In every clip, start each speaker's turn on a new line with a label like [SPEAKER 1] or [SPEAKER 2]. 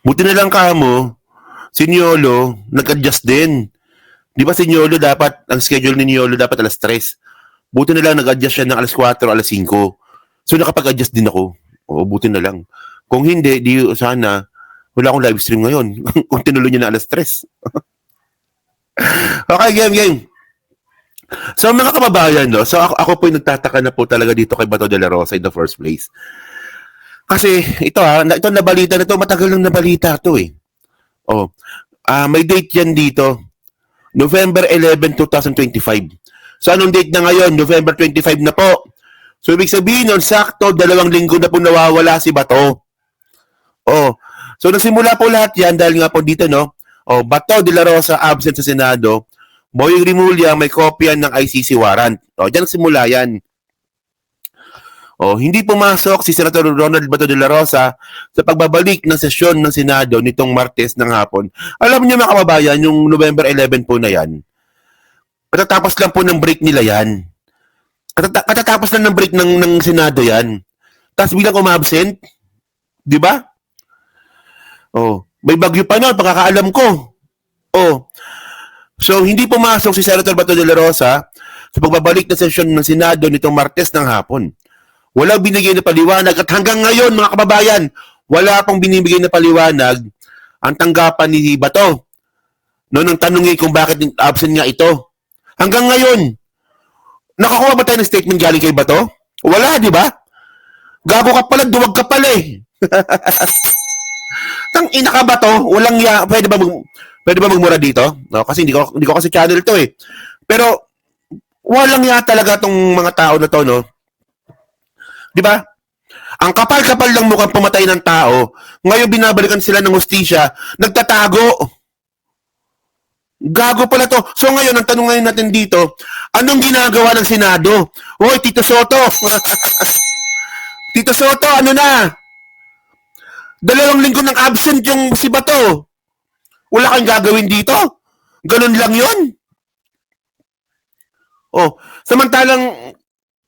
[SPEAKER 1] Buti na lang kamo, si Niolo, nag-adjust din. Di ba si Niolo dapat, ang schedule ni Niolo dapat alas 3. Buti na lang nag-adjust siya ng alas 4, alas 5. So nakapag-adjust din ako. Oo, buti na lang. Kung hindi, di sana, wala akong live stream ngayon. Kung tinuloy niya na alas 3. Okay, game. So mga kababayan, no? So ako po yung nagtataka na po talaga dito kay Bato de la Rosa in the first place. Kasi ito ito nabalita na to, matagal nang nabalita to eh. Oh, may date yan dito. November 11, 2025. So anong date na ngayon? November 25 na po. So ibig sabihin nun, sakto, 2 linggo na po nawawala si Bato. Oh, so nagsimula po lahat yan dahil nga po dito, no? Oh, Bato de la Rosa absent sa Senado. Boying Rimulya may kopya ng ICC warrant. Oh, diyan nagsimula yan. Oh, hindi pumasok si Senator Ronald Bato de la Rosa sa pagbabalik ng sesyon ng Senado nitong Martes ng hapon. Alam niyo mga kababayan, yung November 11 po na yan, katatapos lang po ng break nila yan. Katatapos lang ng break ng Senado yan. Tapos bilang umabsent, di ba? Oh, may bagyo pa noon, pagkakaalam ko. Oh, so hindi pumasok si Senator Bato de la Rosa sa pagbabalik ng sesyon ng Senado nitong Martes ng hapon. Walang binigay na paliwanag at hanggang ngayon mga kababayan, wala pong binibigay na paliwanag ang tanggapan ni Bato. No, nang tanongin kung bakit absent nga ito. Hanggang ngayon, nakakuha ba tayo ng statement galing kay Bato? Wala, di ba? Gago ka pala, duwag ka pala eh. Tang ina ka ba to? Walang ya, pwede ba magmura dito? No, kasi hindi ko kasi channel to eh. Pero walang ya talaga tong mga tao na to, no? Di ba? Ang kapal-kapal lang mukhang pumatay ng tao. Ngayon binabalikan sila ng hustisya, nagtatago. Gago pala to. So ngayon, ang tanong ngayon natin dito, anong ginagawa ng Senado? Hoy, Tito Soto. Tito Soto, ano na? 2 linggo ng absent yung si Bato. Wala kang gagawin dito? Ganun lang yun? Oh, samantalang,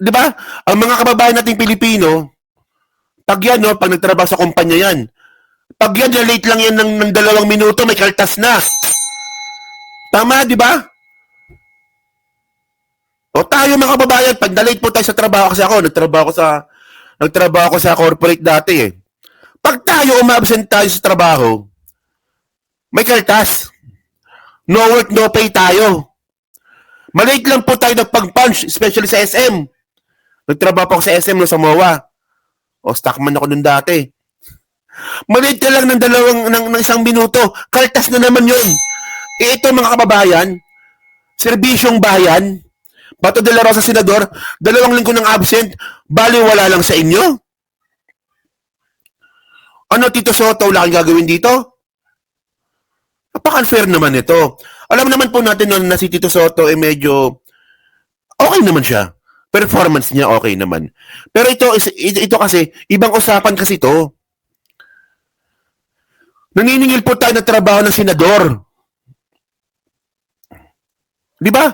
[SPEAKER 1] di ba, ang mga kababayan nating Pilipino, pag yan, no, pag nagtrabaho sa kumpanya yan, pag yan, late lang yan ng 2 minuto, may kaltas na. Tama, di ba? O tayo mga kababayan, pag na-late po tayo sa trabaho, kasi ako, nagtrabaho ko sa corporate dati eh. Pag tayo umabsent tayo sa trabaho, may kaltas. No work, no pay tayo. Malate lang po tayo nagpag-punch, especially sa SM. Nagtrabaho ako sa SM no, sa MOA. O, stockman ako nun dati. Malate ka lang ng 1 minuto. Kaltas na naman yun. E ito mga kababayan, serbisyong bayan, Bato de la Rosa Senador, 2 linggo ng absent, bali wala lang sa inyo? Ano, Tito Soto, wala kang gagawin dito? Napaka-unfair naman ito. Alam naman po natin na si Tito Soto ay medyo okay naman siya. Performance niya okay naman. Pero ito kasi, ibang usapan kasi ito. Naniningil po tayo ng trabaho ng senador. Di ba?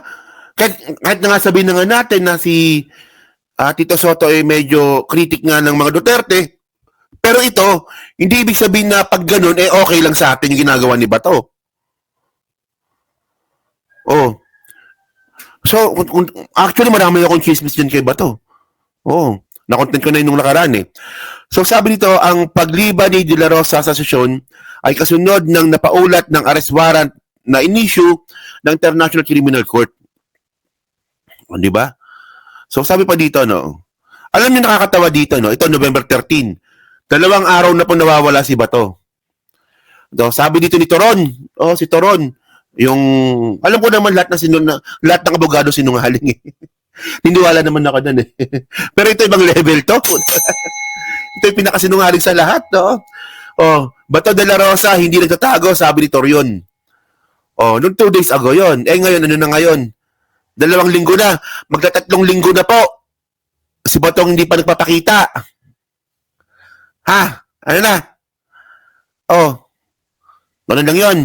[SPEAKER 1] Kahit na nga sabihin na nga natin na si Tito Soto ay medyo critic nga ng mga Duterte, pero ito, hindi ibig sabihin na pag ganun, okay lang sa atin yung ginagawa ni Bato. Oh. So, actually, marami akong chismis dyan kay Bato. Oh. Na-content ko na yung nung nakaraan eh. So, sabi nito, ang pagliba ni De La Rosa sa sesyon ay kasunod ng napaulat ng arrest warrant na in-issue ng International Criminal Court. O, di ba? So, sabi pa dito, no? Alam niyo nakakatawa dito, no? Ito, November 13. 2 araw na po nawawala si Bato. So, sabi dito ni Toron, si Toron, yung, alam ko naman lahat ng abogado sinungaling eh. Niniwala naman ako doon eh. Pero ito ibang level to. Ito yung pinakasinungaling sa lahat, no? Bato de la Rosa, hindi nagtatago, sabi ni Torion. Noong 2 days ago yon. Ngayon, ano na ngayon? 2 linggo na. Magta-3 linggo na po. Si Batong hindi pa nagpapakita. Ha? Ano na? Ganun lang yun.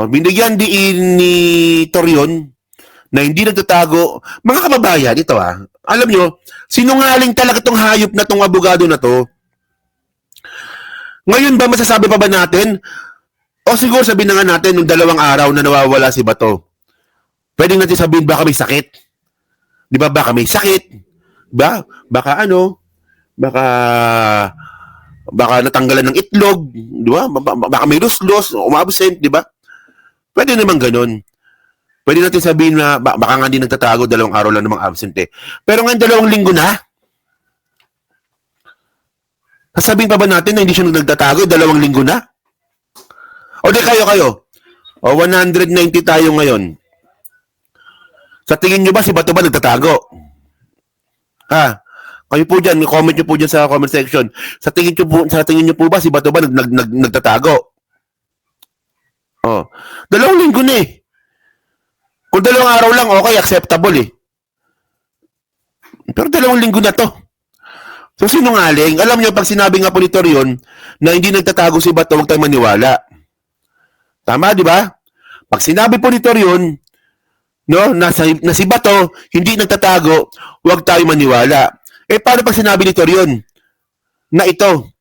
[SPEAKER 1] Binigyan din ni Torion na hindi nagtatago. Mga kababayan, ito alam nyo, sinungaling talaga itong hayop na itong abogado na to. Ngayon ba masasabi pa ba natin, o siguro sabihin na nga natin, nung 2 araw na nawawala si Bato, pwede natin sabihin baka may sakit. Di ba? Baka may sakit. Ba? Baka baka natanggalan ng itlog, di ba? Baka may luslos, umabsent, di ba? Pwede naman ganun. Pwede natin sabihin na baka nga hindi nagtatago, 2 araw lang namang absent eh. Pero ngayon 2 linggo na. Sasabihin pa ba natin na hindi siya nagtatago, 2 linggo na? O di kayo. O 190 tayo ngayon. Sa tingin nyo ba si Bato ba nagtatago? Ha? Kayo po dyan, comment nyo po dyan sa comment section. Sa tingin nyo po ba si Bato ba nagtatago? Oh. 2 linggo na eh. Kung 2 araw lang, okay, acceptable eh. Pero 2 linggo na to. So, sinungaling. Alam nyo, pag sinabi nga po ni Torion na hindi nagtatago si Bato, huwag tayong maniwala. Tama, di ba? Pag sinabi po ni Torion, no, na si Bato hindi nagtatago, huwag tayong maniwala. Eh, paano pag sinabi ni Torion na ito,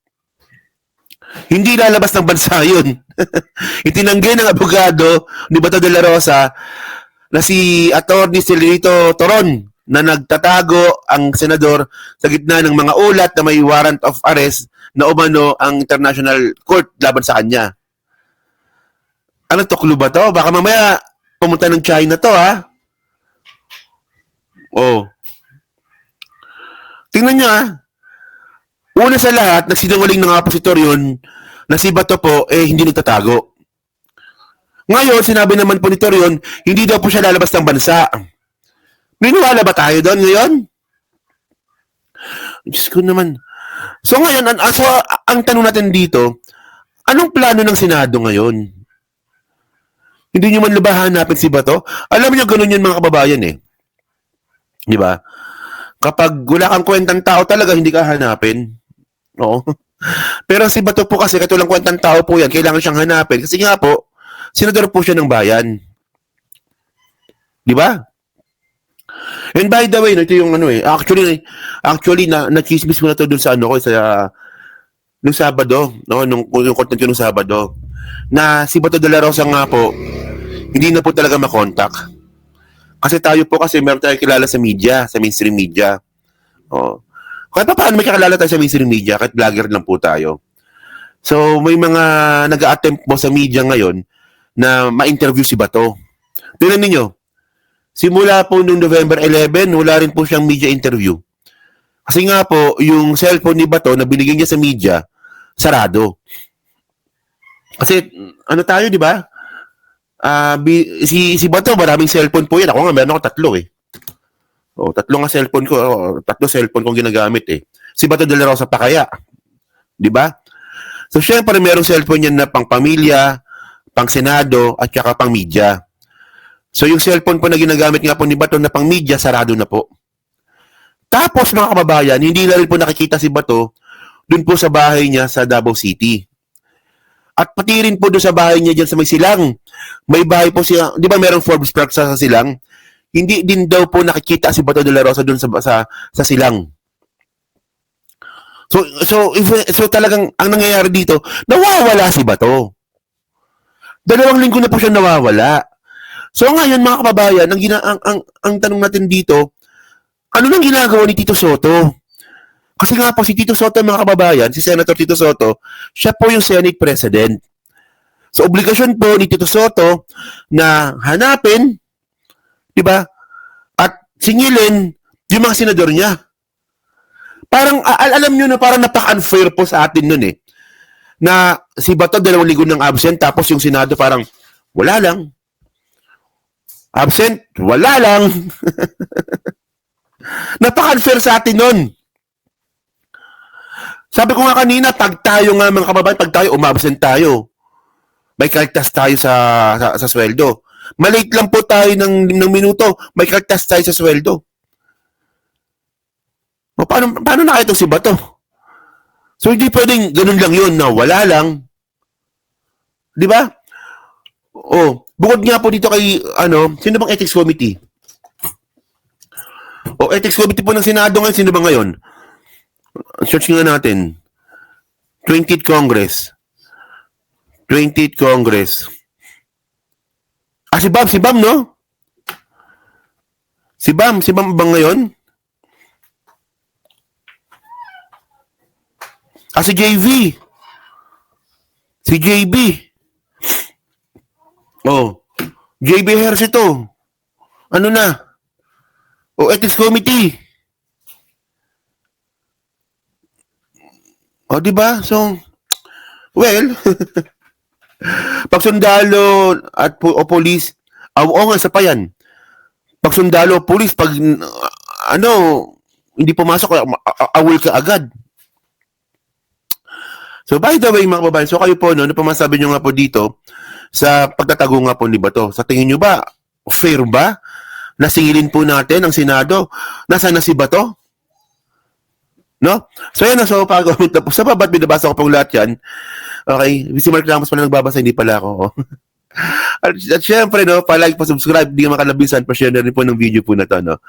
[SPEAKER 1] hindi lalabas ng bansa yun? Itinanggi ng abogado ni Bato de la Rosa na si Atty. Celito Toron na nagtatago ang senador sa gitna ng mga ulat na may warrant of arrest na umano ang International Court laban sa kanya. Ano to, clue ba to? Baka mamaya pumunta ng China to, ha? Oh. Tingnan nyo, ha? Una sa lahat, nagsinungaling na nga po si Torion na si Bato po, hindi nagtatago. Ngayon, sinabi naman po ni Torion, hindi daw po siya lalabas ng bansa. Niniwala ba tayo doon ngayon? Diyos ko naman. So ngayon, ang tanong natin dito, anong plano ng Senado ngayon? Hindi nyo man ba hanapin si Bato? Alam nyo, ganun yun mga kababayan eh. Di ba? Kapag wala kang kwentang tao talaga, hindi ka hanapin. Oo. Pero si Bato po kasi, katulang kwentang tao po yan, kailangan siyang hanapin. Kasi nga po, senador po siya ng bayan. Di ba? And by the way, ito yung ano eh, actually na-chismis ko na to dun sa ano ko, sa nung Sabado, no, yung content ko nung Sabado, na si Bato de la Rosa nga po, hindi na po talaga makontak. Kasi tayo po kasi meron tayong kilala sa media, sa mainstream media. Oh. Kaya paano may kakilala tayo sa mainstream media, kahit vlogger lang po tayo. So, may mga nag-a-attempt po sa media ngayon na ma-interview si Bato. Tingnan ninyo, simula po noong November 11, wala rin po siyang media interview. Kasi nga po, yung cellphone ni Bato na binigyan niya sa media, sarado. Kasi, ano tayo, di ba? Si Bato, maraming cellphone po yan. Ako nga, meron ako 3 eh. O, 3 nga cellphone ko. 3 cellphone kong ginagamit eh. Si Bato de la Rosa pa kaya. Di ba? So, syempre, merong cellphone yan na pang pamilya, pang Senado, at saka pang media. So, yung cellphone po na ginagamit nga po ni Bato na pang media, sarado na po. Tapos, mga kababayan, hindi na rin po nakikita si Bato dun po sa bahay niya sa Davao City. At pati rin po doon sa bahay niya dyan sa may Silang. May bahay po siya, di ba merong Forbes Park sa Silang? Hindi din daw po nakikita si Bato de la Rosa doon sa Silang. So talagang ang nangyayari dito, nawawala si Bato. 2 linggo na po siya nawawala. So ngayon mga kababayan, ang tanong natin dito, ano nang ginagawa ni Tito Soto? Kasi nga po si Tito Soto mga kababayan, si Senator Tito Soto, siya po yung Senate President. So obligasyon po ni Tito Soto na hanapin, di ba? At singilin yung mga senador niya. Parang alam niyo na parang napaka-unfair po sa atin nun eh. Na si Bato 2 linggo ng absent tapos yung Senado parang wala lang. Absent, wala lang. Napaka-unfair sa atin nun. Sabi ko nga kanina, pag tayo nga mga kababayan, pag tayo umabsent tayo, may kaltas tayo sa sweldo. Malate lang po tayo ng minuto, may kaltas tayo sa sweldo. O, paano nakita si Bato? So hindi pwedeng ganun lang yun na wala lang. Di ba? O, bukod nga po dito kay, sino bang ethics committee? O, ethics committee po ng Senado ngayon, sino ba ngayon? Search nga natin. 20th Congress. 20th Congress. Si Bam, no? Si Bam ba ngayon? Si JV. Si JB. JB Harris ito. Ano na? Ethics Committee. Di ba? So, well, pag sundalo at police, nga, isa pa yan. Pag sundalo, police, pag, hindi pumasok, awol ka agad. So, by the way, mga kababayan, so kayo po, ano pa masabi nyo nga po dito sa pagtatago nga po ni Bato? Sa tingin nyo ba, fair ba? Nasingilin po natin ang Senado. Nasaan na si Bato? No? So, yan na. So, pag-comment na po. Sa babat, binabasa ko pong lahat yan. Okay? Si Mark Ramos pala nagbabasa, hindi pala ako. At syempre, no, pa-like, pa-subscribe, hindi ka makalabisan, pa-share na rin po ng video po na to, no?